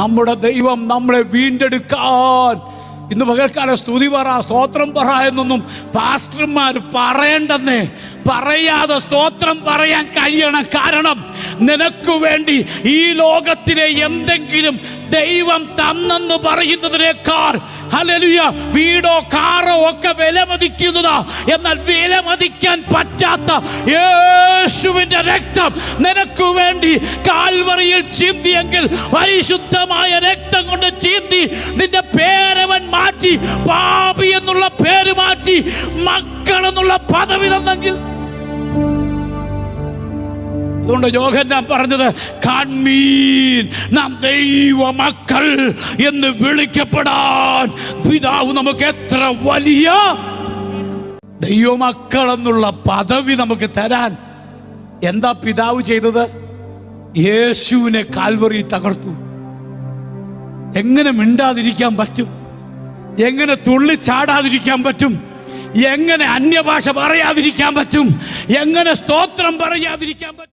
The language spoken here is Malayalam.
നമ്മുടെ ദൈവം നമ്മളെ വീണ്ടെടുക്കാൻ ഇന്ന് പകൽക്കാലം സ്തുതി പറ, സ്തോത്രം പറ എന്നൊന്നും പാസ്റ്റർമാർ പറയണ്ടെന്നേ. പറയാതെ സ്തോത്രം പറയാൻ കഴിയണം. കാരണം നിനക്ക് വേണ്ടി ഈ ലോകത്തിലെ എന്തെങ്കിലും ദൈവം തന്നെന്ന് പറയുന്നതിനേക്കാൾ ഹല്ലേലൂയ വീടോ കാറോ ഒക്കെ വിലമതിക്കുന്നതാ. എന്നാൽ വിലമതിക്കാൻ പറ്റാത്ത യേശുവിന്റെ രക്തം നിനക്ക് വേണ്ടി കാൽവറിയിൽ ചിന്തിയെങ്കിൽ, പരിശുദ്ധമായ രക്തം കൊണ്ട് ചിന്തി നിന്റെ പേരവൻ മാറ്റി, പാപി എന്നുള്ള പേര് മാറ്റി മക്കൾ എന്നുള്ള പദവി തന്നെങ്കിൽ. അതുകൊണ്ട് യോഹന്നാൻ പറഞ്ഞത്, കാൺമീൻ നാം ദൈവ മക്കൾ എന്ന് വിളിക്കപ്പെടാൻ പിതാവ് നമുക്ക് എത്ര വലിയ ദൈവമക്കൾ എന്നുള്ള പദവി നമുക്ക് തരാൻ എന്താ പിതാവ് ചെയ്തത്? യേശുവിനെ കാൽവറി തകർത്തു. എങ്ങനെ മിണ്ടാതിരിക്കാൻ പറ്റും? എങ്ങനെ തുള്ളിച്ചാടാതിരിക്കാൻ പറ്റും? എങ്ങനെ അന്യഭാഷ പറയാതിരിക്കാൻ പറ്റും? എങ്ങനെ സ്തോത്രം പറയാതിരിക്കാൻ പറ്റും?